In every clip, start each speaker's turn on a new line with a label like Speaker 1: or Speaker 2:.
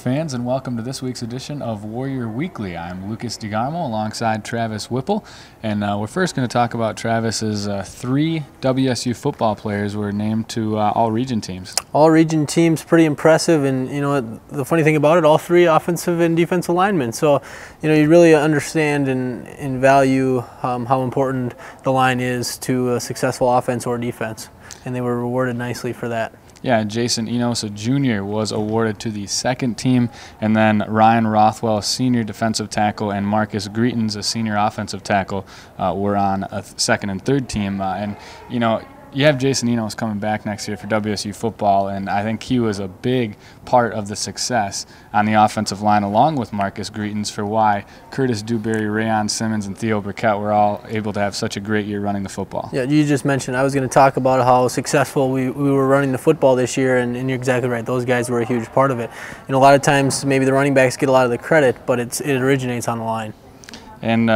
Speaker 1: fans, and welcome to this week's edition of Warrior Weekly. I'm Lukas DeGarmo alongside Travis Whipple, and we're first going to talk about Travis's three WSU football players were named to all-region teams.
Speaker 2: All-region teams, pretty impressive, and you know the funny thing about it, all three offensive and defensive linemen. So you know you really understand and value how important the line is to a successful offense or defense, and they were rewarded nicely for that.
Speaker 1: Yeah, Jason Enos, a junior, was awarded to the second team, and then Ryan Rothwell, a senior defensive tackle, and Marcus Greetens, a senior offensive tackle, were on a second and third team. And you know, you have Jason Enos coming back next year for WSU football, and I think he was a big part of the success on the offensive line, along with Marcus Greetens, for why Curtis Dewberry, Rayon Simmons, and Theo Burkett were all able to have such a great year running the football.
Speaker 2: Yeah, you just mentioned I was going to talk about how successful we were running the football this year, and you're exactly right. Those guys were a huge part of it. You know, a lot of times maybe the running backs get a lot of the credit, but it originates on the line.
Speaker 1: And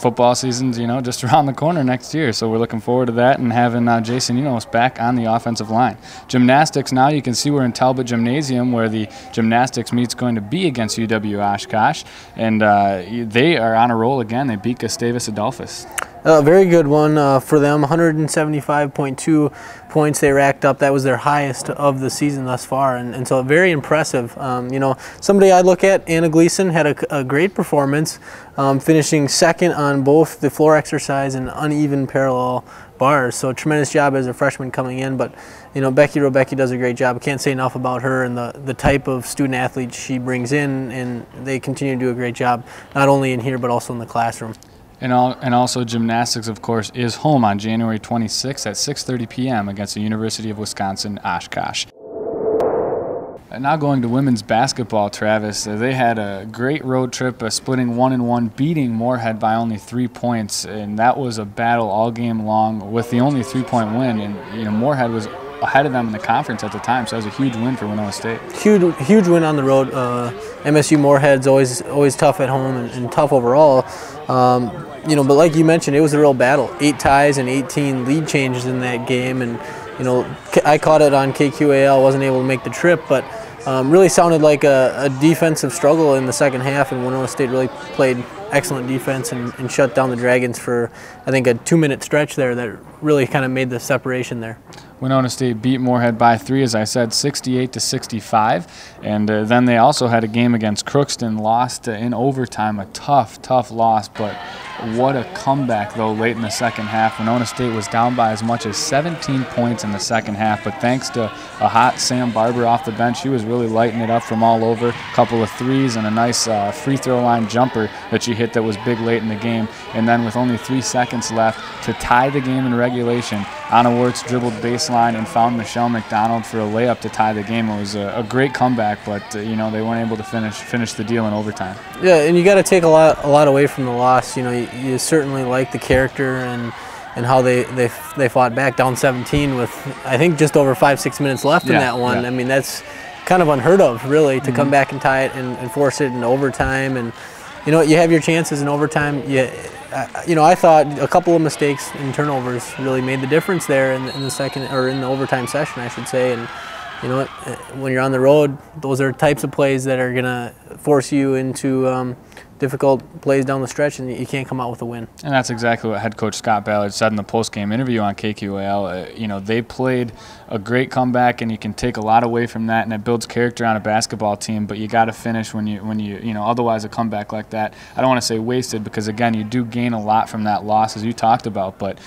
Speaker 1: football season's, you know, just around the corner next year, so we're looking forward to that and having Jason Enos back on the offensive line. Gymnastics, now you can see we're in Talbot Gymnasium, where the gymnastics meet's going to be against UW Oshkosh, and they are on a roll again. They beat Gustavus Adolphus.
Speaker 2: A very good one for them, 175.2 points they racked up. That was their highest of the season thus far, and so very impressive. You know, somebody I look at, Anna Gleason, had a great performance, finishing second on both the floor exercise and uneven parallel bars. So a tremendous job as a freshman coming in, but you know, Becky Robecki does a great job. I can't say enough about her and the type of student athlete she brings in, and they continue to do a great job, not only in here but also in the classroom.
Speaker 1: And also gymnastics, of course, is home on January 26th at 6:30 p.m. against the University of Wisconsin Oshkosh. And now going to women's basketball, Travis, they had a great road trip, splitting 1-1, beating Moorhead by only 3 points, and that was a battle all game long with the only 3-point win. And you know, Moorhead was ahead of them in the conference at the time, so that was a huge win for Winona State.
Speaker 2: Huge win on the road. MSU Moorhead's always tough at home and tough overall. You know, but like you mentioned, it was a real battle. 8 ties and 18 lead changes in that game, and you know, I caught it on KQAL. Wasn't able to make the trip, but really sounded like a defensive struggle in the second half, and Winona State really played excellent defense and shut down the Dragons for, I think, a 2-minute stretch there that really kind of made the separation there.
Speaker 1: Winona State beat Moorhead by 3, as I said, 68-65, and then they also had a game against Crookston, lost in overtime, a tough loss, but what a comeback, though, late in the second half. Winona State was down by as much as 17 points in the second half, but thanks to a hot Sam Barber off the bench, she was really lighting it up from all over. A couple of threes and a nice free throw line jumper that she hit that was big late in the game. And then with only 3 seconds left to tie the game in regulation, Anna Wirtz dribbled baseline and found Michelle McDonald for a layup to tie the game. It was a great comeback, but you know, they weren't able to finish the deal in overtime.
Speaker 2: Yeah, and you got to take a lot away from the loss. You know, you certainly like the character and how they fought back, down 17 with, I think, just over 5-6 minutes left in that one. Yeah. I mean, that's kind of unheard of, really, to come back and tie it and force it in overtime. And you know, you have your chances in overtime. You know, I thought a couple of mistakes and turnovers really made the difference there in the second, or in the overtime session, I should say. And you know, when you're on the road, those are types of plays that are gonna force you into difficult plays down the stretch, and you can't come out with a win.
Speaker 1: And that's exactly what head coach Scott Ballard said in the post-game interview on KQAL. You know, they played a great comeback, and you can take a lot away from that, and it builds character on a basketball team. But you got to finish when you know, otherwise a comeback like that, I don't want to say wasted, because again, you do gain a lot from that loss, as you talked about. But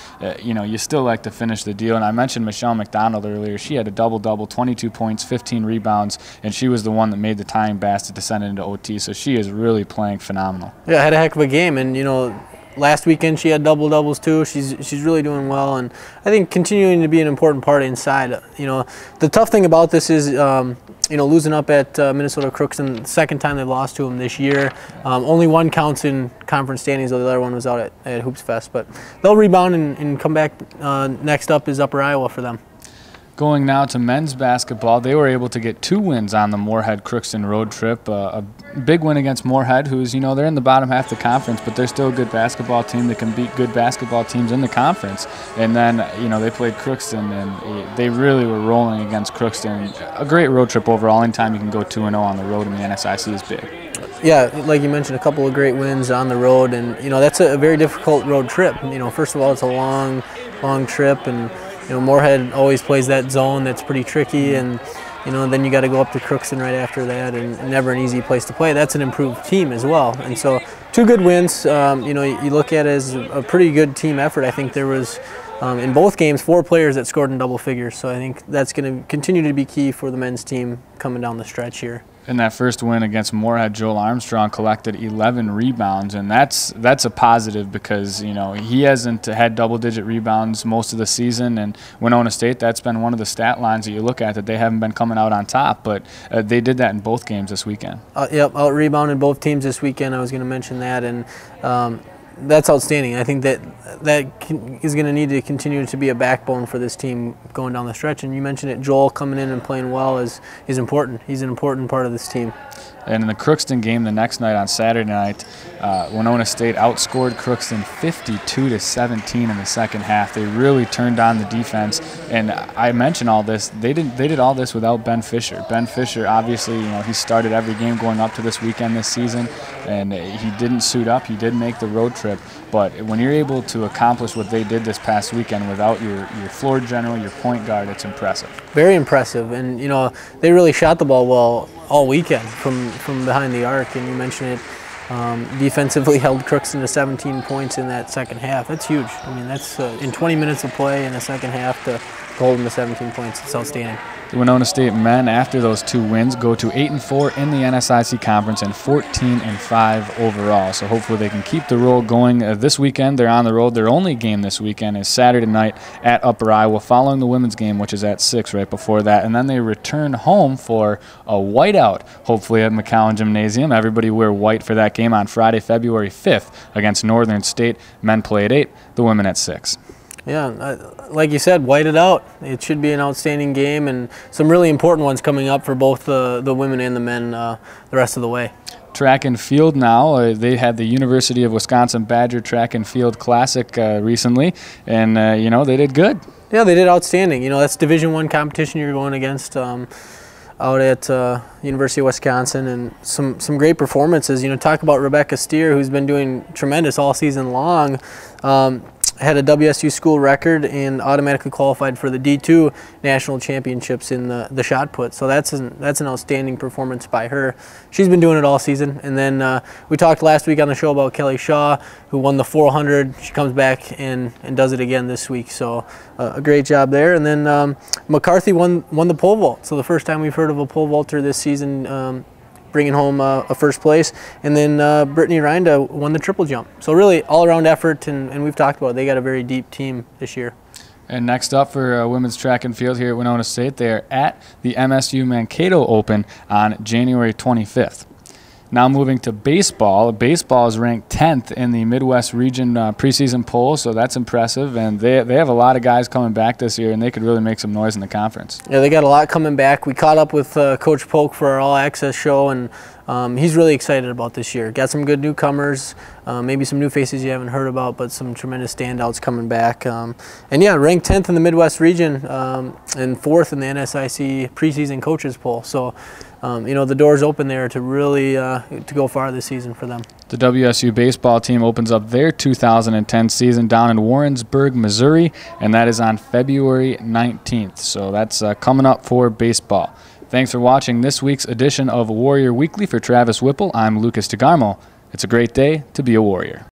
Speaker 1: you know, you still like to finish the deal. And I mentioned Michelle McDonald earlier. She had a double-double, 22 points, 15 rebounds, and she was the one that made the tying basket to send it into OT. So she is really playing phenomenal.
Speaker 2: Yeah, had a heck of a game, and you know, last weekend she had double-doubles too. She's really doing well, and I think continuing to be an important part inside. You know, the tough thing about this is, you know, losing up at Minnesota Crookston, the second time they've lost to them this year. Only one counts in conference standings, though the other one was out at Hoops Fest. But they'll rebound and come back. Next up is Upper Iowa for them.
Speaker 1: Going now to men's basketball, they were able to get 2 wins on the Moorhead-Crookston road trip. big win against Moorhead, who's, they're in the bottom half of the conference, but they're still a good basketball team. They can beat good basketball teams in the conference. And then, they played Crookston, and they really were rolling against Crookston. A great road trip overall. Anytime you can go 2-0 on the road in the NSIC is big.
Speaker 2: Yeah, like you mentioned, a couple of great wins on the road, and, that's a very difficult road trip. First of all, it's a long trip, and, Moorhead always plays that zone that's pretty tricky, and then you got to go up to Crookston right after that, and never an easy place to play. That's an improved team as well. And so 2 good wins. You look at it as a pretty good team effort. I think there was, in both games, 4 players that scored in double figures. So I think that's going to continue to be key for the men's team coming down the stretch here.
Speaker 1: In that first win against Moorhead, Joel Armstrong collected 11 rebounds, and that's a positive because, he hasn't had double-digit rebounds most of the season, and Winona State, that's been one of the stat lines that you look at that they haven't been coming out on top, but they did that in both games this weekend.
Speaker 2: Yep, out-rebounded both teams this weekend. I was going to mention that, and that's outstanding. I think that is going to need to continue to be a backbone for this team going down the stretch. And you mentioned it, Joel coming in and playing well is important. He's an important part of this team.
Speaker 1: And in the Crookston game the next night on Saturday night, Winona State outscored Crookston 52-17 in the second half. They really turned on the defense, and I mentioned all this. They did all this without Ben Fisher. Ben Fisher, obviously, he started every game going up to this weekend this season, and he didn't suit up. He did make the road trip, but when you're able to accomplish what they did this past weekend without your floor general, your point guard, it's impressive.
Speaker 2: Very impressive, and they really shot the ball well all weekend from behind the arc, and you mentioned it. Defensively held Crookston to 17 points in that second half. That's huge. I mean, that's in 20 minutes of play in the second half to hold them to 17 points. It's outstanding.
Speaker 1: The Winona State men, after those 2 wins, go to 8-4 in the NSIC conference and 14-5 overall. So hopefully they can keep the roll going this weekend. They're on the road. Their only game this weekend is Saturday night at Upper Iowa, following the women's game, which is at 6 right before that. And then they return home for a whiteout, hopefully at McCowan Gymnasium. Everybody wear white for that game on Friday, February 5th against Northern State. Men play at 8, the women at 6.
Speaker 2: Yeah, like you said, white it out. It should be an outstanding game, and some really important ones coming up for both the women and the men the rest of the way.
Speaker 1: Track and field now. They had the University of Wisconsin Badger Track and Field Classic recently, and, they did good.
Speaker 2: Yeah, they did outstanding. That's Division I competition you're going against out at University of Wisconsin, and some great performances. Talk about Rebecca Steer, who's been doing tremendous all season long. Had a WSU school record and automatically qualified for the D2 national championships in the shot put. So that's an outstanding performance by her. She's been doing it all season. And then we talked last week on the show about Kelly Shaw, who won the 400. She comes back and does it again this week. So a great job there. And then McCarthy won the pole vault. So the first time we've heard of a pole vaulter this season, bringing home a first place. And then Brittany Reinda won the triple jump. So really all-around effort, and we've talked about it. They got a very deep team this year.
Speaker 1: And next up for women's track and field here at Winona State, they are at the MSU Mankato Open on January 25th. Now moving to baseball. Baseball is ranked 10th in the Midwest region preseason poll, so that's impressive. And they have a lot of guys coming back this year, and they could really make some noise in the conference.
Speaker 2: Yeah, they got a lot coming back. We caught up with Coach Polk for our All Access show, and he's really excited about this year. Got some good newcomers, maybe some new faces you haven't heard about, but some tremendous standouts coming back. And yeah, ranked 10th in the Midwest region and 4th in the NSIC preseason coaches poll. So, the door's open there to really to go far this season for them.
Speaker 1: The WSU baseball team opens up their 2010 season down in Warrensburg, Missouri, and that is on February 19th. So that's coming up for baseball. Thanks for watching this week's edition of Warrior Weekly. For Travis Whipple, I'm Lukas DeGarmo. It's a great day to be a Warrior.